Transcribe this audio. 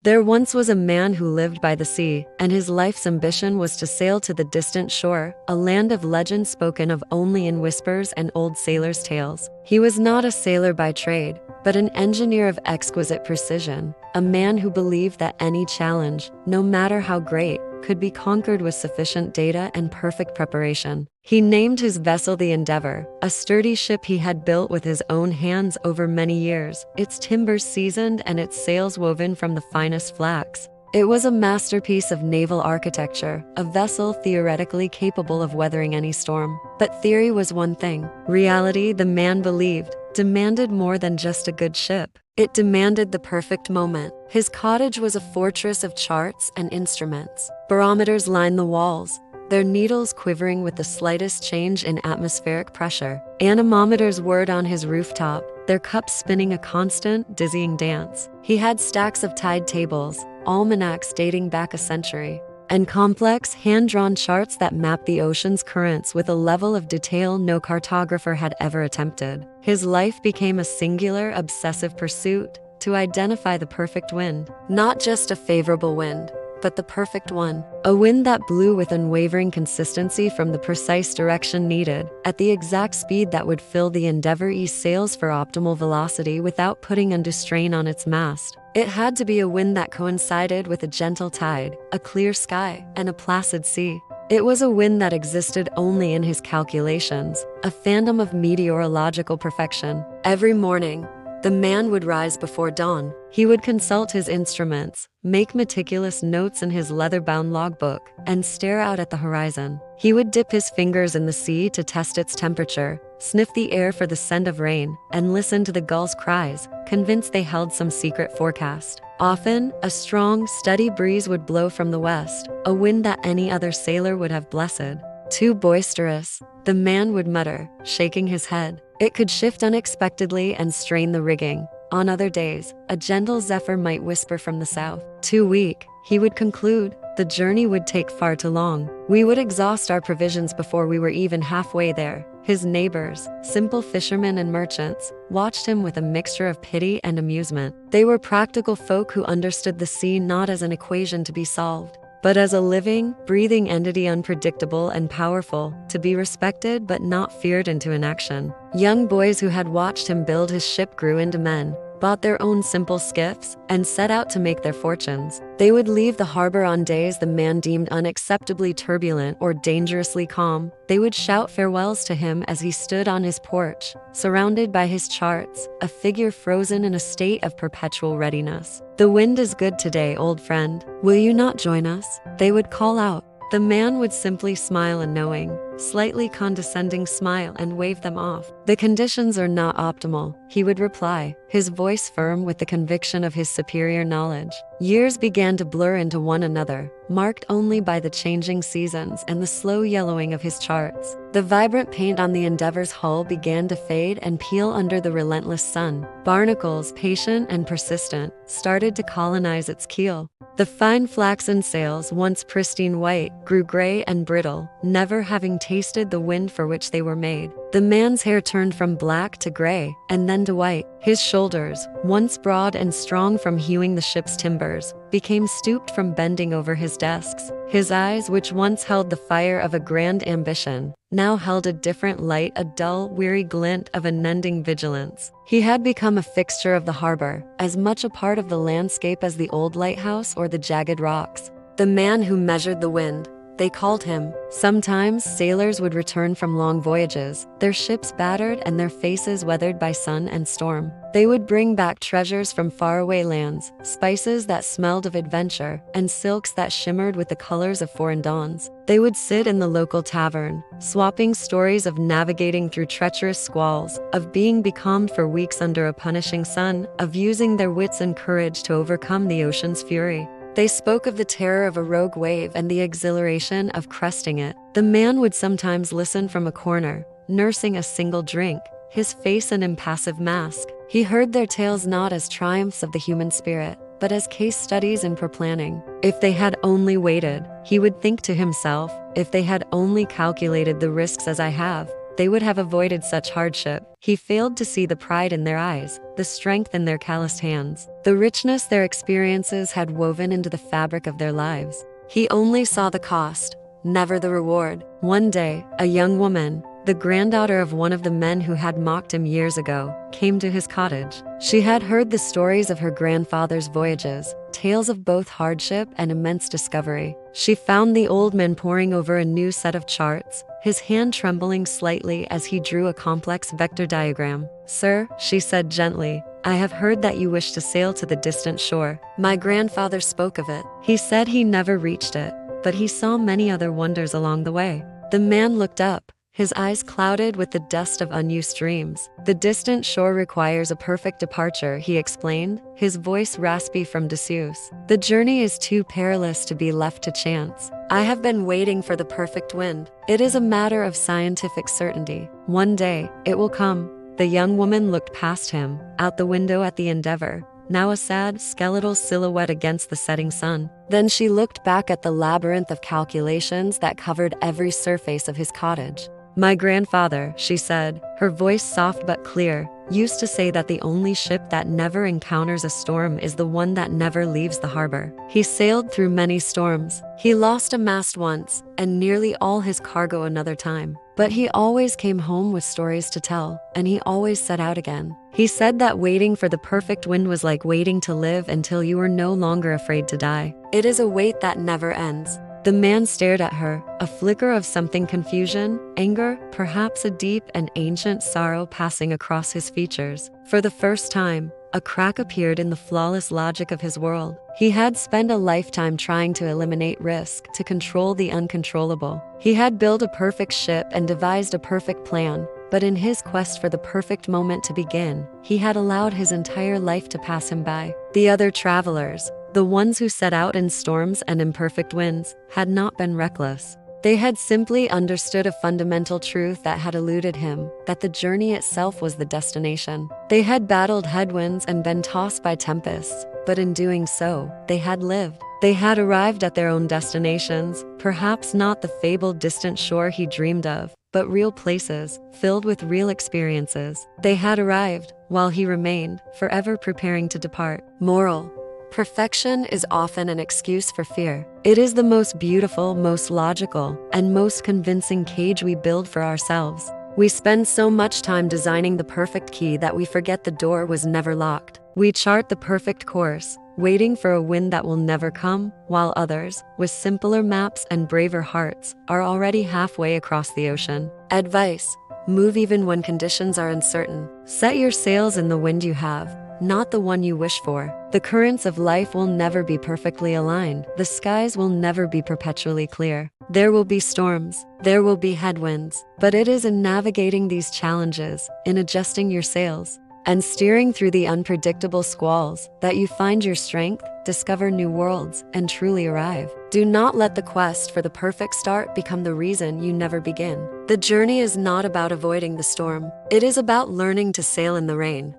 There once was a man who lived by the sea, and his life's ambition was to sail to the distant shore, a land of legend spoken of only in whispers and old sailors' tales. He was not a sailor by trade, but an engineer of exquisite precision, a man who believed that any challenge, no matter how great, could be conquered with sufficient data and perfect preparation. He named his vessel the Endeavour, a sturdy ship he had built with his own hands over many years, its timbers seasoned and its sails woven from the finest flax. It was a masterpiece of naval architecture, a vessel theoretically capable of weathering any storm. But theory was one thing. Reality, the man believed, demanded more than just a good ship. It demanded the perfect moment. His cottage was a fortress of charts and instruments. Barometers lined the walls, their needles quivering with the slightest change in atmospheric pressure. Anemometers whirred on his rooftop, their cups spinning a constant, dizzying dance. He had stacks of tide tables, almanacs dating back a century, and complex, hand-drawn charts that mapped the ocean's currents with a level of detail no cartographer had ever attempted. His life became a singular, obsessive pursuit to identify the perfect wind. Not just a favorable wind, but the perfect one. A wind that blew with unwavering consistency from the precise direction needed, at the exact speed that would fill the Endeavour's sails for optimal velocity without putting undue strain on its mast. It had to be a wind that coincided with a gentle tide, a clear sky, and a placid sea. It was a wind that existed only in his calculations, a phantom of meteorological perfection. Every morning, the man would rise before dawn. He would consult his instruments, make meticulous notes in his leather-bound logbook, and stare out at the horizon. He would dip his fingers in the sea to test its temperature, sniff the air for the scent of rain, and listen to the gulls' cries, convinced they held some secret forecast. Often, a strong, steady breeze would blow from the west, a wind that any other sailor would have blessed. Too boisterous, the man would mutter, shaking his head. It could shift unexpectedly and strain the rigging. On other days, a gentle zephyr might whisper from the south. Too weak, he would conclude, the journey would take far too long. We would exhaust our provisions before we were even halfway there. His neighbors, simple fishermen and merchants, watched him with a mixture of pity and amusement. They were practical folk who understood the sea not as an equation to be solved, but as a living, breathing entity, unpredictable and powerful, to be respected but not feared into inaction. Young boys who had watched him build his ship grew into men, bought their own simple skiffs, and set out to make their fortunes. They would leave the harbor on days the man deemed unacceptably turbulent or dangerously calm. They would shout farewells to him as he stood on his porch, surrounded by his charts, a figure frozen in a state of perpetual readiness. "The wind is good today, old friend. Will you not join us?" they would call out. The man would simply smile a knowing, slightly condescending smile and wave them off. "The conditions are not optimal," he would reply, his voice firm with the conviction of his superior knowledge. Years began to blur into one another, marked only by the changing seasons and the slow yellowing of his charts. The vibrant paint on the Endeavour's hull began to fade and peel under the relentless sun. Barnacles, patient and persistent, started to colonize its keel. The fine flaxen sails, once pristine white, grew gray and brittle, never having tasted the wind for which they were made. The man's hair turned from black to gray, and then to white. His shoulders, once broad and strong from hewing the ship's timbers, became stooped from bending over his desks. His eyes, which once held the fire of a grand ambition, now held a different light, a dull, weary glint of unending vigilance. He had become a fixture of the harbor, as much a part of the landscape as the old lighthouse or the jagged rocks. The man who measured the wind, they called him. Sometimes sailors would return from long voyages, their ships battered and their faces weathered by sun and storm. They would bring back treasures from faraway lands, spices that smelled of adventure, and silks that shimmered with the colors of foreign dawns. They would sit in the local tavern, swapping stories of navigating through treacherous squalls, of being becalmed for weeks under a punishing sun, of using their wits and courage to overcome the ocean's fury. They spoke of the terror of a rogue wave and the exhilaration of cresting it. The man would sometimes listen from a corner, nursing a single drink, his face an impassive mask. He heard their tales not as triumphs of the human spirit, but as case studies in planning. If they had only waited, he would think to himself, if they had only calculated the risks as I have, they would have avoided such hardship. He failed to see the pride in their eyes, the strength in their calloused hands, the richness their experiences had woven into the fabric of their lives. He only saw the cost, never the reward. One day, a young woman, the granddaughter of one of the men who had mocked him years ago, came to his cottage. She had heard the stories of her grandfather's voyages, tales of both hardship and immense discovery. She found the old man poring over a new set of charts, his hand trembling slightly as he drew a complex vector diagram. "Sir," she said gently, "I have heard that you wish to sail to the distant shore. My grandfather spoke of it. He said he never reached it, but he saw many other wonders along the way." The man looked up, his eyes clouded with the dust of unused dreams. "The distant shore requires a perfect departure," he explained, his voice raspy from disuse. "The journey is too perilous to be left to chance. I have been waiting for the perfect wind. It is a matter of scientific certainty. One day, it will come." The young woman looked past him, out the window at the Endeavour, now a sad, skeletal silhouette against the setting sun. Then she looked back at the labyrinth of calculations that covered every surface of his cottage. "My grandfather," she said, her voice soft but clear, "used to say that the only ship that never encounters a storm is the one that never leaves the harbor. He sailed through many storms. He lost a mast once, and nearly all his cargo another time. But he always came home with stories to tell, and he always set out again. He said that waiting for the perfect wind was like waiting to live until you were no longer afraid to die. It is a wait that never ends." The man stared at her, a flicker of something, confusion, anger, perhaps a deep and ancient sorrow passing across his features. For the first time, a crack appeared in the flawless logic of his world. He had spent a lifetime trying to eliminate risk, to control the uncontrollable. He had built a perfect ship and devised a perfect plan, but in his quest for the perfect moment to begin, he had allowed his entire life to pass him by. The other travelers, the ones who set out in storms and imperfect winds, had not been reckless. They had simply understood a fundamental truth that had eluded him, that the journey itself was the destination. They had battled headwinds and been tossed by tempests, but in doing so, they had lived. They had arrived at their own destinations, perhaps not the fabled distant shore he dreamed of, but real places, filled with real experiences. They had arrived, while he remained, forever preparing to depart. Moral: perfection is often an excuse for fear. It is the most beautiful, most logical, and most convincing cage we build for ourselves. We spend so much time designing the perfect key that we forget the door was never locked. We chart the perfect course, waiting for a wind that will never come, while others, with simpler maps and braver hearts, are already halfway across the ocean. Advice: move even when conditions are uncertain. Set your sails in the wind you have, not the one you wish for. The currents of life will never be perfectly aligned. The skies will never be perpetually clear. There will be storms, there will be headwinds, but it is in navigating these challenges, in adjusting your sails, and steering through the unpredictable squalls, that you find your strength, discover new worlds, and truly arrive. Do not let the quest for the perfect start become the reason you never begin. The journey is not about avoiding the storm. It is about learning to sail in the rain.